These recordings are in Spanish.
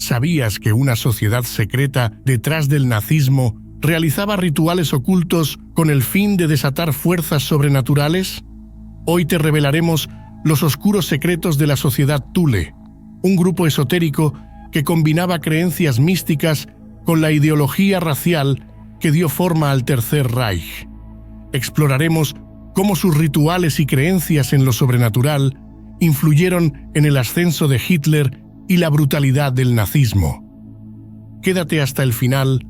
¿Sabías que una sociedad secreta detrás del nazismo realizaba rituales ocultos con el fin de desatar fuerzas sobrenaturales? Hoy te revelaremos los oscuros secretos de la sociedad Thule, un grupo esotérico que combinaba creencias místicas con la ideología racial que dio forma al Tercer Reich. Exploraremos cómo sus rituales y creencias en lo sobrenatural influyeron en el ascenso de Hitler y la brutalidad del nazismo. Quédate hasta el final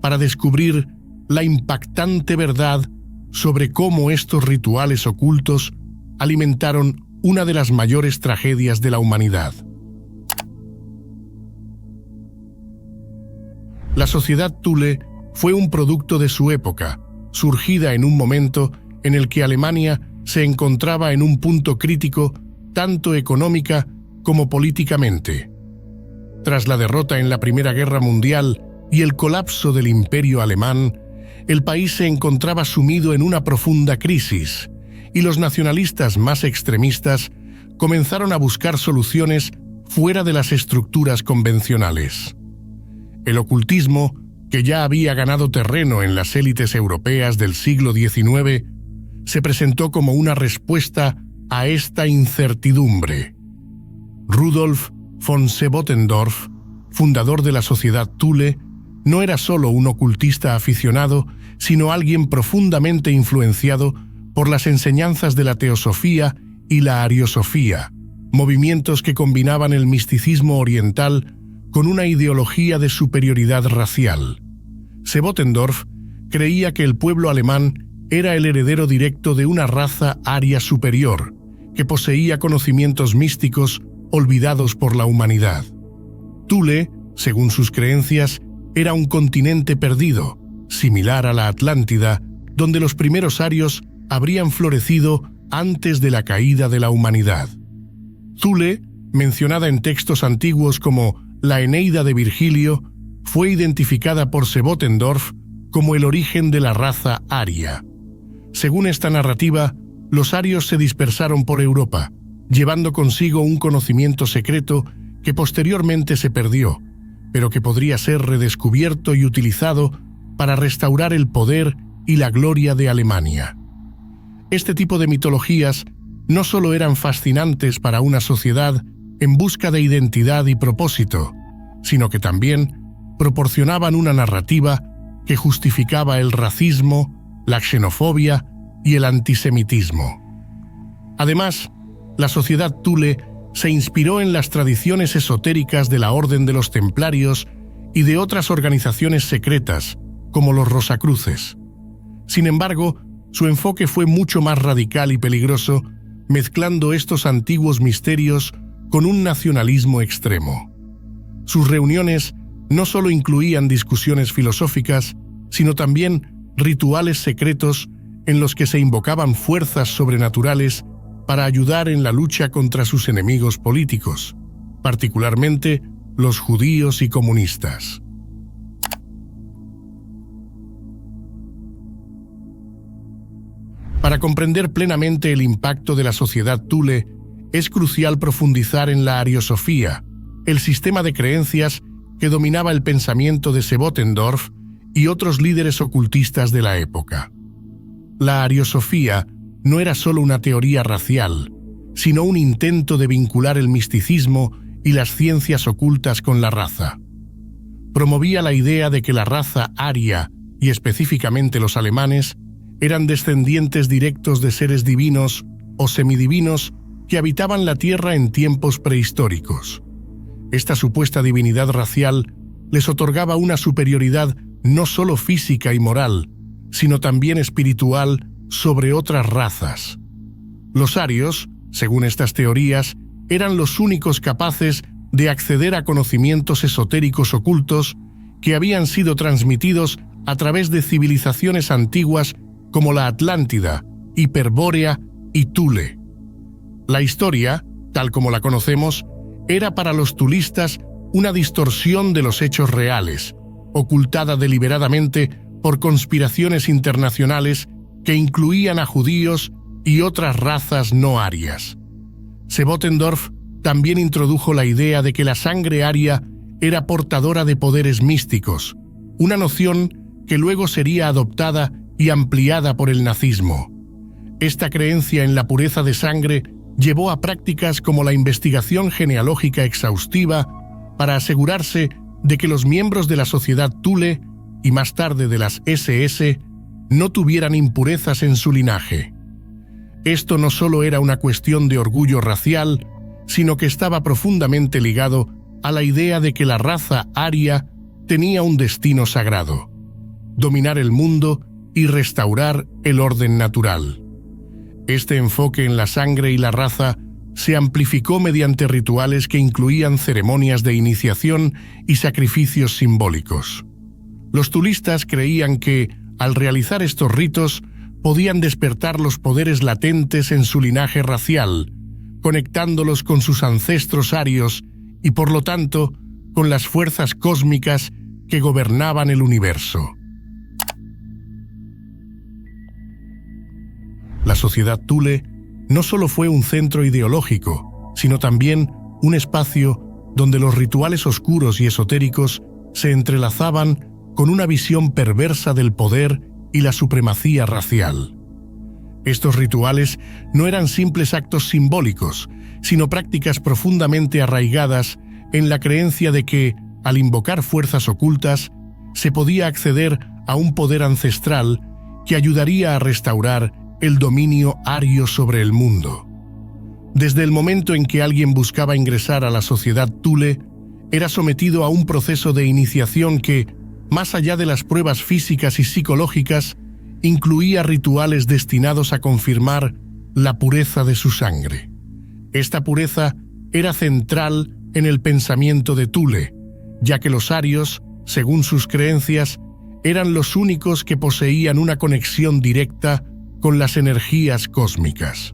para descubrir la impactante verdad sobre cómo estos rituales ocultos alimentaron una de las mayores tragedias de la humanidad. La sociedad Thule fue un producto de su época, surgida en un momento en el que Alemania se encontraba en un punto crítico tanto económica como políticamente. Tras la derrota en la Primera Guerra Mundial y el colapso del Imperio Alemán, el país se encontraba sumido en una profunda crisis, y los nacionalistas más extremistas comenzaron a buscar soluciones fuera de las estructuras convencionales. El ocultismo, que ya había ganado terreno en las élites europeas del siglo XIX, se presentó como una respuesta a esta incertidumbre. Rudolf von Sebottendorf, fundador de la sociedad Thule, no era solo un ocultista aficionado, sino alguien profundamente influenciado por las enseñanzas de la teosofía y la ariosofía, movimientos que combinaban el misticismo oriental con una ideología de superioridad racial. Sebottendorf creía que el pueblo alemán era el heredero directo de una raza aria superior, que poseía conocimientos místicos olvidados por la humanidad. Thule, según sus creencias, era un continente perdido, similar a la Atlántida, donde los primeros arios habrían florecido antes de la caída de la humanidad. Thule, mencionada en textos antiguos como la Eneida de Virgilio, fue identificada por Sebottendorf como el origen de la raza aria. Según esta narrativa, los arios se dispersaron por Europa, llevando consigo un conocimiento secreto que posteriormente se perdió, pero que podría ser redescubierto y utilizado para restaurar el poder y la gloria de Alemania. Este tipo de mitologías no solo eran fascinantes para una sociedad en busca de identidad y propósito, sino que también proporcionaban una narrativa que justificaba el racismo, la xenofobia y el antisemitismo. Además, la sociedad Thule se inspiró en las tradiciones esotéricas de la Orden de los Templarios y de otras organizaciones secretas, como los Rosacruces. Sin embargo, su enfoque fue mucho más radical y peligroso, mezclando estos antiguos misterios con un nacionalismo extremo. Sus reuniones no solo incluían discusiones filosóficas, sino también rituales secretos en los que se invocaban fuerzas sobrenaturales para ayudar en la lucha contra sus enemigos políticos, particularmente los judíos y comunistas. Para comprender plenamente el impacto de la sociedad Thule, es crucial profundizar en la ariosofía, el sistema de creencias que dominaba el pensamiento de Sebottendorf y otros líderes ocultistas de la época. La ariosofía no era solo una teoría racial, sino un intento de vincular el misticismo y las ciencias ocultas con la raza. Promovía la idea de que la raza aria, y específicamente los alemanes, eran descendientes directos de seres divinos o semidivinos que habitaban la Tierra en tiempos prehistóricos. Esta supuesta divinidad racial les otorgaba una superioridad no solo física y moral, sino también espiritual sobre otras razas. Los arios, según estas teorías, eran los únicos capaces de acceder a conocimientos esotéricos ocultos que habían sido transmitidos a través de civilizaciones antiguas como la Atlántida, Hiperbórea y Thule. La historia, tal como la conocemos, era para los thulistas una distorsión de los hechos reales, ocultada deliberadamente por conspiraciones internacionales que incluían a judíos y otras razas no arias. Sebottendorf también introdujo la idea de que la sangre aria era portadora de poderes místicos, una noción que luego sería adoptada y ampliada por el nazismo. Esta creencia en la pureza de sangre llevó a prácticas como la investigación genealógica exhaustiva para asegurarse de que los miembros de la sociedad Thule y más tarde de las SS no tuvieran impurezas en su linaje. Esto no solo era una cuestión de orgullo racial, sino que estaba profundamente ligado a la idea de que la raza aria tenía un destino sagrado: dominar el mundo y restaurar el orden natural. Este enfoque en la sangre y la raza se amplificó mediante rituales que incluían ceremonias de iniciación y sacrificios simbólicos. Los thulistas creían que, al realizar estos ritos, podían despertar los poderes latentes en su linaje racial, conectándolos con sus ancestros arios y, por lo tanto, con las fuerzas cósmicas que gobernaban el universo. La sociedad Thule no solo fue un centro ideológico, sino también un espacio donde los rituales oscuros y esotéricos se entrelazaban con una visión perversa del poder y la supremacía racial. Estos rituales no eran simples actos simbólicos, sino prácticas profundamente arraigadas en la creencia de que, al invocar fuerzas ocultas, se podía acceder a un poder ancestral que ayudaría a restaurar el dominio ario sobre el mundo. Desde el momento en que alguien buscaba ingresar a la sociedad Thule, era sometido a un proceso de iniciación que, más allá de las pruebas físicas y psicológicas, incluía rituales destinados a confirmar la pureza de su sangre. Esta pureza era central en el pensamiento de Thule, ya que los arios, según sus creencias, eran los únicos que poseían una conexión directa con las energías cósmicas.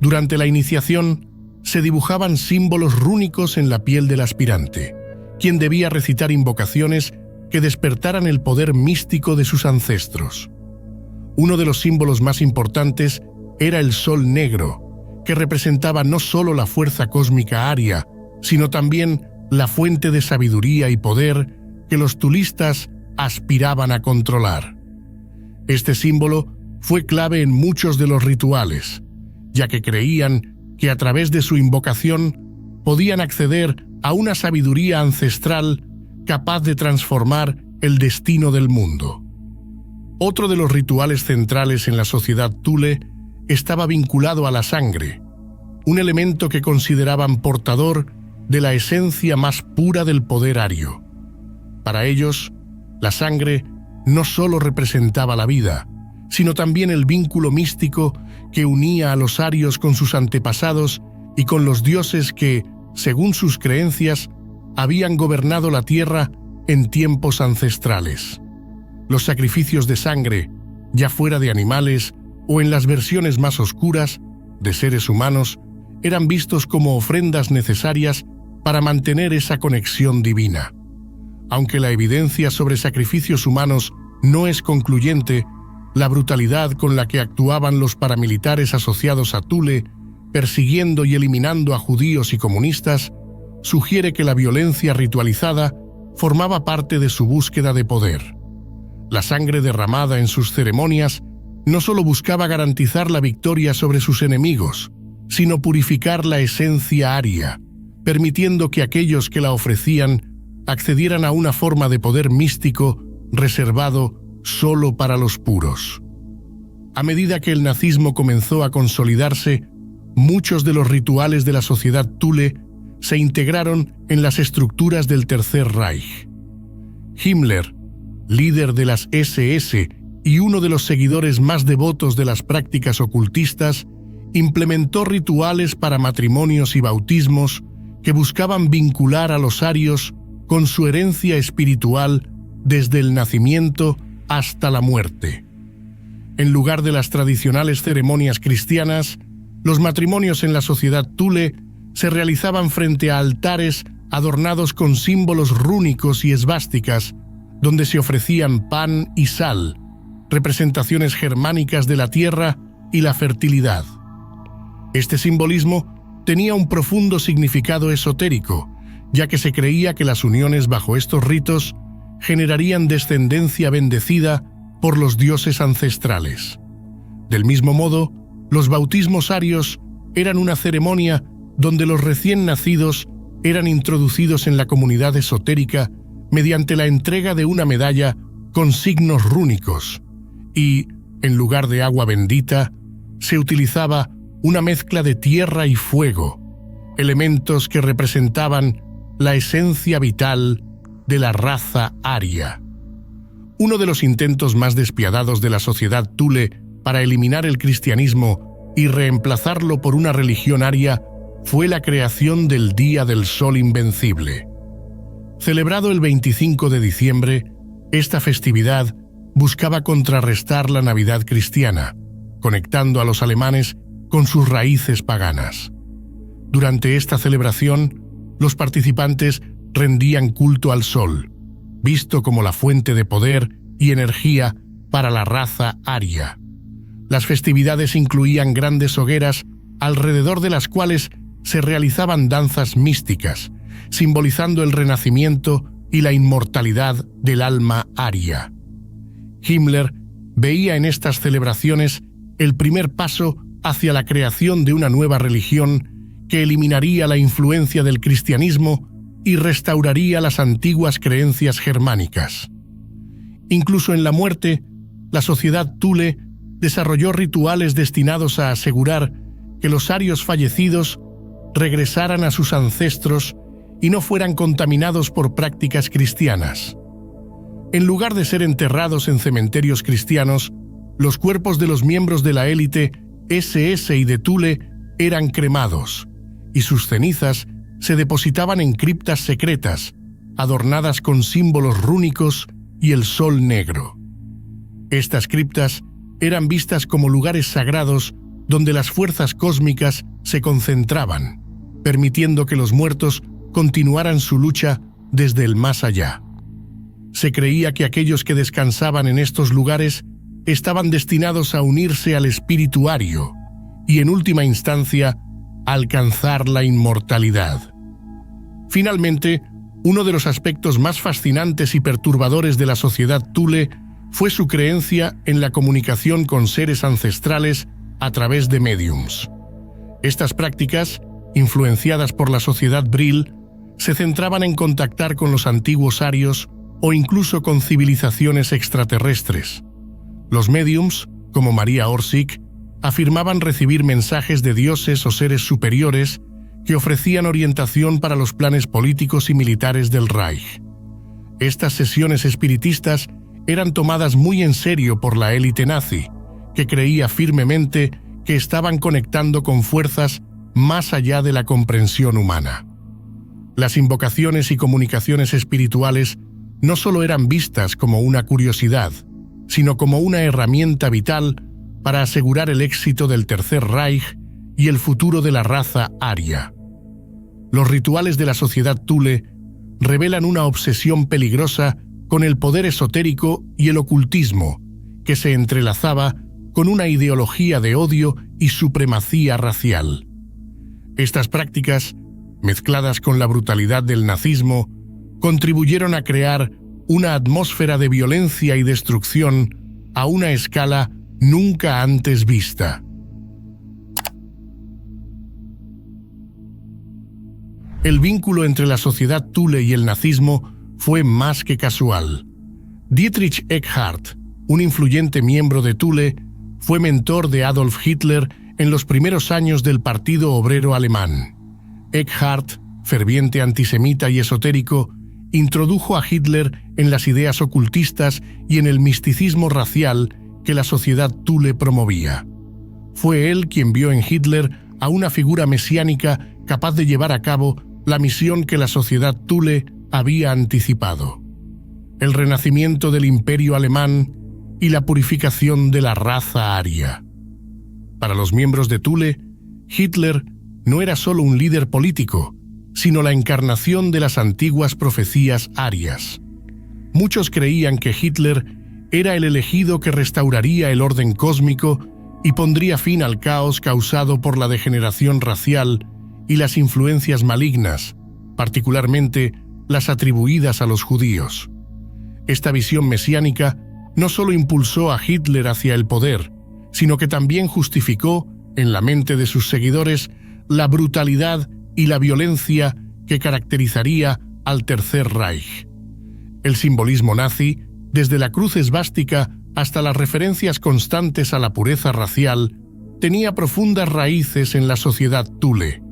Durante la iniciación, se dibujaban símbolos rúnicos en la piel del aspirante, quien debía recitar invocaciones que despertaran el poder místico de sus ancestros. Uno de los símbolos más importantes era el sol negro, que representaba no solo la fuerza cósmica aria, sino también la fuente de sabiduría y poder que los thulistas aspiraban a controlar. Este símbolo fue clave en muchos de los rituales, ya que creían que a través de su invocación podían acceder a una sabiduría ancestral capaz de transformar el destino del mundo. Otro de los rituales centrales en la sociedad Thule estaba vinculado a la sangre, un elemento que consideraban portador de la esencia más pura del poder ario. Para ellos, la sangre no solo representaba la vida, sino también el vínculo místico que unía a los arios con sus antepasados y con los dioses que, según sus creencias, habían gobernado la tierra en tiempos ancestrales. Los sacrificios de sangre, ya fuera de animales o en las versiones más oscuras, de seres humanos, eran vistos como ofrendas necesarias para mantener esa conexión divina. Aunque la evidencia sobre sacrificios humanos no es concluyente, la brutalidad con la que actuaban los paramilitares asociados a Thule, persiguiendo y eliminando a judíos y comunistas, sugiere que la violencia ritualizada formaba parte de su búsqueda de poder. La sangre derramada en sus ceremonias no solo buscaba garantizar la victoria sobre sus enemigos, sino purificar la esencia aria, permitiendo que aquellos que la ofrecían accedieran a una forma de poder místico reservado solo para los puros. A medida que el nazismo comenzó a consolidarse, muchos de los rituales de la sociedad Thule se integraron en las estructuras del Tercer Reich. Himmler, líder de las SS y uno de los seguidores más devotos de las prácticas ocultistas, implementó rituales para matrimonios y bautismos que buscaban vincular a los arios con su herencia espiritual desde el nacimiento hasta la muerte. En lugar de las tradicionales ceremonias cristianas, los matrimonios en la sociedad Thule se realizaban frente a altares adornados con símbolos rúnicos y esvásticas, donde se ofrecían pan y sal, representaciones germánicas de la tierra y la fertilidad. Este simbolismo tenía un profundo significado esotérico, ya que se creía que las uniones bajo estos ritos generarían descendencia bendecida por los dioses ancestrales. Del mismo modo, los bautismos arios eran una ceremonia donde los recién nacidos eran introducidos en la comunidad esotérica mediante la entrega de una medalla con signos rúnicos y, en lugar de agua bendita, se utilizaba una mezcla de tierra y fuego, elementos que representaban la esencia vital de la raza aria. Uno de los intentos más despiadados de la sociedad Thule para eliminar el cristianismo y reemplazarlo por una religión aria fue la creación del Día del Sol Invencible. Celebrado el 25 de diciembre, esta festividad buscaba contrarrestar la Navidad cristiana, conectando a los alemanes con sus raíces paganas. Durante esta celebración, los participantes rendían culto al sol, visto como la fuente de poder y energía para la raza aria. Las festividades incluían grandes hogueras, alrededor de las cuales se realizaban danzas místicas, simbolizando el renacimiento y la inmortalidad del alma aria. Himmler veía en estas celebraciones el primer paso hacia la creación de una nueva religión que eliminaría la influencia del cristianismo y restauraría las antiguas creencias germánicas. Incluso en la muerte, la sociedad Thule desarrolló rituales destinados a asegurar que los arios fallecidos regresaran a sus ancestros y no fueran contaminados por prácticas cristianas. En lugar de ser enterrados en cementerios cristianos, los cuerpos de los miembros de la élite SS y de Thule eran cremados, y sus cenizas se depositaban en criptas secretas, adornadas con símbolos rúnicos y el sol negro. Estas criptas eran vistas como lugares sagrados donde las fuerzas cósmicas se concentraban, permitiendo que los muertos continuaran su lucha desde el más allá. Se creía que aquellos que descansaban en estos lugares estaban destinados a unirse al espíritu ario y, en última instancia, alcanzar la inmortalidad. Finalmente, uno de los aspectos más fascinantes y perturbadores de la sociedad Thule fue su creencia en la comunicación con seres ancestrales a través de médiums. Estas prácticas, influenciadas por la sociedad Brill, se centraban en contactar con los antiguos arios o incluso con civilizaciones extraterrestres. Los médiums, como Maria Orsic, afirmaban recibir mensajes de dioses o seres superiores que ofrecían orientación para los planes políticos y militares del Reich. Estas sesiones espiritistas eran tomadas muy en serio por la élite nazi, que creía firmemente que estaban conectando con fuerzas más allá de la comprensión humana. Las invocaciones y comunicaciones espirituales no solo eran vistas como una curiosidad, sino como una herramienta vital para asegurar el éxito del Tercer Reich y el futuro de la raza aria. Los rituales de la sociedad Thule revelan una obsesión peligrosa con el poder esotérico y el ocultismo, que se entrelazaba con una ideología de odio y supremacía racial. Estas prácticas, mezcladas con la brutalidad del nazismo, contribuyeron a crear una atmósfera de violencia y destrucción a una escala nunca antes vista. El vínculo entre la sociedad Thule y el nazismo fue más que casual. Dietrich Eckart, un influyente miembro de Thule, fue mentor de Adolf Hitler en los primeros años del Partido Obrero Alemán. Eckart, ferviente antisemita y esotérico, introdujo a Hitler en las ideas ocultistas y en el misticismo racial que la sociedad Thule promovía. Fue él quien vio en Hitler a una figura mesiánica capaz de llevar a cabo la misión que la sociedad Thule había anticipado: el renacimiento del imperio alemán y la purificación de la raza aria. Para los miembros de Thule, Hitler no era solo un líder político, sino la encarnación de las antiguas profecías arias. Muchos creían que Hitler era el elegido que restauraría el orden cósmico y pondría fin al caos causado por la degeneración racial y las influencias malignas, particularmente las atribuidas a los judíos. Esta visión mesiánica no solo impulsó a Hitler hacia el poder, sino que también justificó, en la mente de sus seguidores, la brutalidad y la violencia que caracterizaría al Tercer Reich. El simbolismo nazi, desde la cruz esvástica hasta las referencias constantes a la pureza racial, tenía profundas raíces en la sociedad Thule.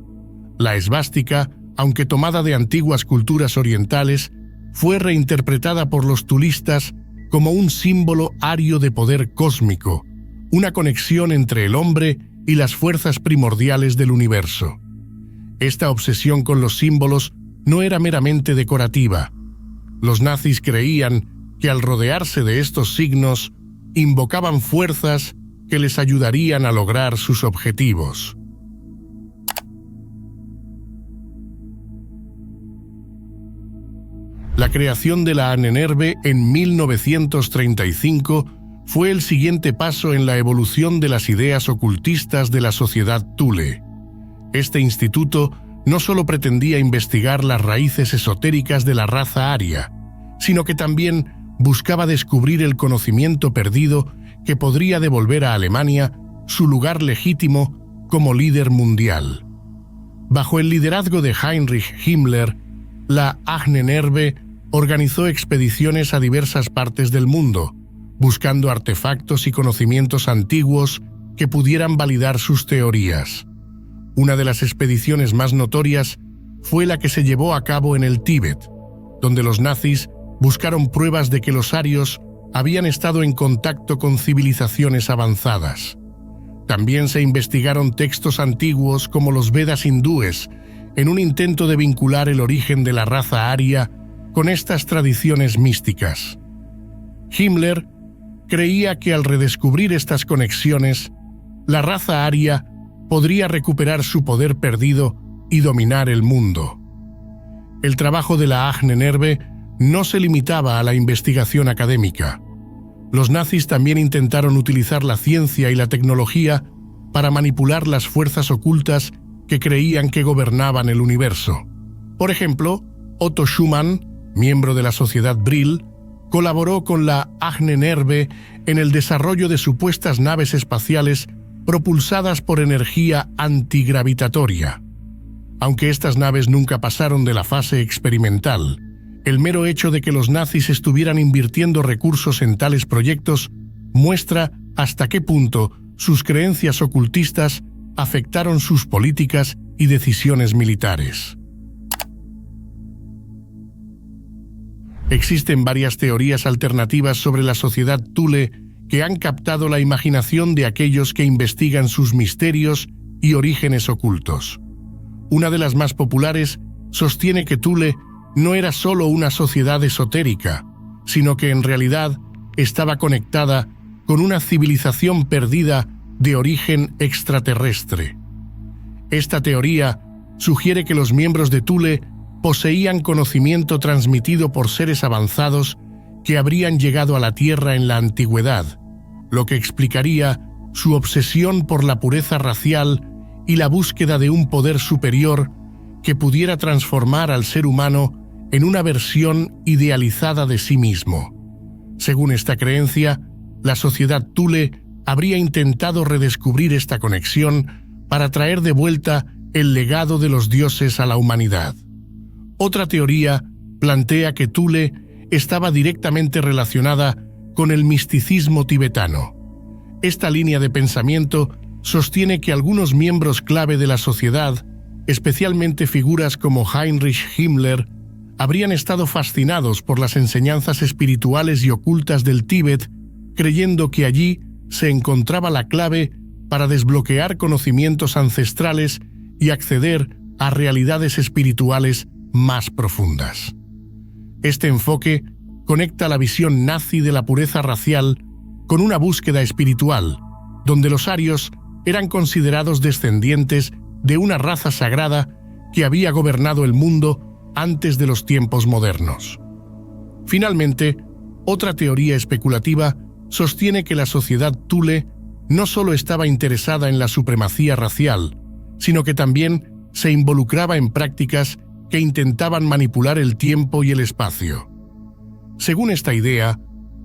La esvástica, aunque tomada de antiguas culturas orientales, fue reinterpretada por los tulistas como un símbolo ario de poder cósmico, una conexión entre el hombre y las fuerzas primordiales del universo. Esta obsesión con los símbolos no era meramente decorativa. Los nazis creían que al rodearse de estos signos, invocaban fuerzas que les ayudarían a lograr sus objetivos. La creación de la Ahnenerbe en 1935 fue el siguiente paso en la evolución de las ideas ocultistas de la sociedad Thule. Este instituto no solo pretendía investigar las raíces esotéricas de la raza aria, sino que también buscaba descubrir el conocimiento perdido que podría devolver a Alemania su lugar legítimo como líder mundial. Bajo el liderazgo de Heinrich Himmler, la Ahnenerbe organizó expediciones a diversas partes del mundo, buscando artefactos y conocimientos antiguos que pudieran validar sus teorías. Una de las expediciones más notorias fue la que se llevó a cabo en el Tíbet, donde los nazis buscaron pruebas de que los arios habían estado en contacto con civilizaciones avanzadas. También se investigaron textos antiguos como los Vedas hindúes, en un intento de vincular el origen de la raza aria con estas tradiciones místicas. Himmler creía que al redescubrir estas conexiones, la raza aria podría recuperar su poder perdido y dominar el mundo. El trabajo de la Ahnenerbe no se limitaba a la investigación académica. Los nazis también intentaron utilizar la ciencia y la tecnología para manipular las fuerzas ocultas que creían que gobernaban el universo. Por ejemplo, Otto Schumann, miembro de la Sociedad Brill, colaboró con la Ahnenerbe en el desarrollo de supuestas naves espaciales propulsadas por energía antigravitatoria. Aunque estas naves nunca pasaron de la fase experimental, el mero hecho de que los nazis estuvieran invirtiendo recursos en tales proyectos muestra hasta qué punto sus creencias ocultistas afectaron sus políticas y decisiones militares. Existen varias teorías alternativas sobre la sociedad Thule que han captado la imaginación de aquellos que investigan sus misterios y orígenes ocultos. Una de las más populares sostiene que Thule no era solo una sociedad esotérica, sino que en realidad estaba conectada con una civilización perdida de origen extraterrestre. Esta teoría sugiere que los miembros de Thule poseían conocimiento transmitido por seres avanzados que habrían llegado a la Tierra en la antigüedad, lo que explicaría su obsesión por la pureza racial y la búsqueda de un poder superior que pudiera transformar al ser humano en una versión idealizada de sí mismo. Según esta creencia, la sociedad Thule habría intentado redescubrir esta conexión para traer de vuelta el legado de los dioses a la humanidad. Otra teoría plantea que Thule estaba directamente relacionada con el misticismo tibetano. Esta línea de pensamiento sostiene que algunos miembros clave de la sociedad, especialmente figuras como Heinrich Himmler, habrían estado fascinados por las enseñanzas espirituales y ocultas del Tíbet, creyendo que allí se encontraba la clave para desbloquear conocimientos ancestrales y acceder a realidades espirituales más profundas. Este enfoque conecta la visión nazi de la pureza racial con una búsqueda espiritual, donde los arios eran considerados descendientes de una raza sagrada que había gobernado el mundo antes de los tiempos modernos. Finalmente, otra teoría especulativa sostiene que la sociedad Thule no solo estaba interesada en la supremacía racial, sino que también se involucraba en prácticas que intentaban manipular el tiempo y el espacio. Según esta idea,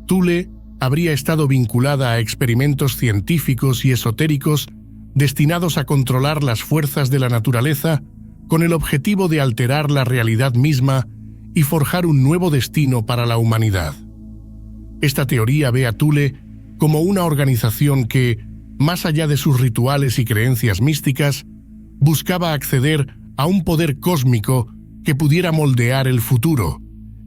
Thule habría estado vinculada a experimentos científicos y esotéricos destinados a controlar las fuerzas de la naturaleza con el objetivo de alterar la realidad misma y forjar un nuevo destino para la humanidad. Esta teoría ve a Thule como una organización que, más allá de sus rituales y creencias místicas, buscaba acceder a un poder cósmico que pudiera moldear el futuro,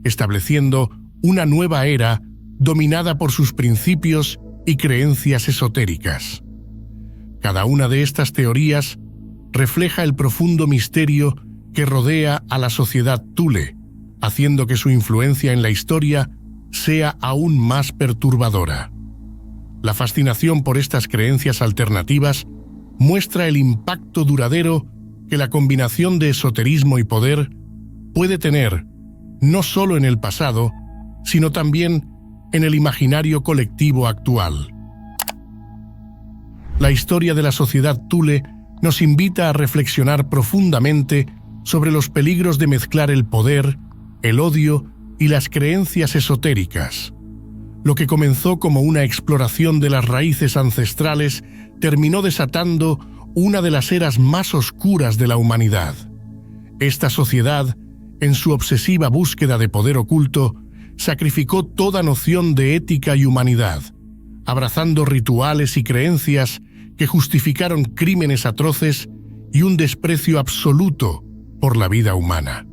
estableciendo una nueva era dominada por sus principios y creencias esotéricas. Cada una de estas teorías refleja el profundo misterio que rodea a la sociedad Thule, haciendo que su influencia en la historia sea aún más perturbadora. La fascinación por estas creencias alternativas muestra el impacto duradero que la combinación de esoterismo y poder puede tener, no solo en el pasado, sino también en el imaginario colectivo actual. La historia de la sociedad Thule nos invita a reflexionar profundamente sobre los peligros de mezclar el poder, el odio y las creencias esotéricas. Lo que comenzó como una exploración de las raíces ancestrales terminó desatando una de las eras más oscuras de la humanidad. Esta sociedad, en su obsesiva búsqueda de poder oculto, sacrificó toda noción de ética y humanidad, abrazando rituales y creencias que justificaron crímenes atroces y un desprecio absoluto por la vida humana.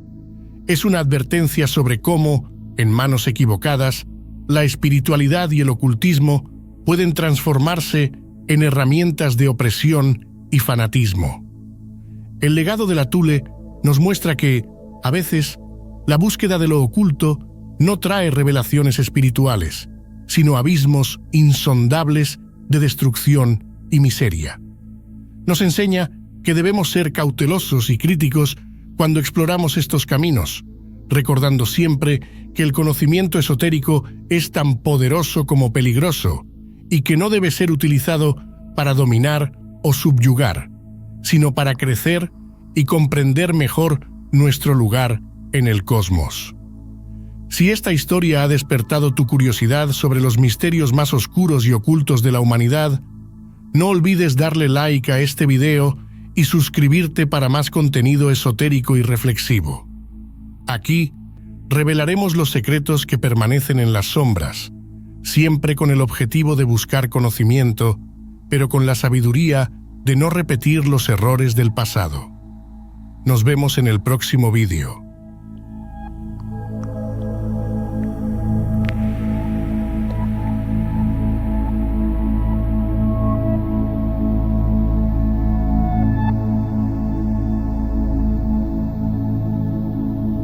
Es una advertencia sobre cómo, en manos equivocadas, la espiritualidad y el ocultismo pueden transformarse en herramientas de opresión y fanatismo. El legado de la Thule nos muestra que, a veces, la búsqueda de lo oculto no trae revelaciones espirituales, sino abismos insondables de destrucción y miseria. Nos enseña que debemos ser cautelosos y críticos cuando exploramos estos caminos, recordando siempre que el conocimiento esotérico es tan poderoso como peligroso y que no debe ser utilizado para dominar o subyugar, sino para crecer y comprender mejor nuestro lugar en el cosmos. Si esta historia ha despertado tu curiosidad sobre los misterios más oscuros y ocultos de la humanidad, no olvides darle like a este video y suscribirte para más contenido esotérico y reflexivo. Aquí revelaremos los secretos que permanecen en las sombras, siempre con el objetivo de buscar conocimiento, pero con la sabiduría de no repetir los errores del pasado. Nos vemos en el próximo vídeo.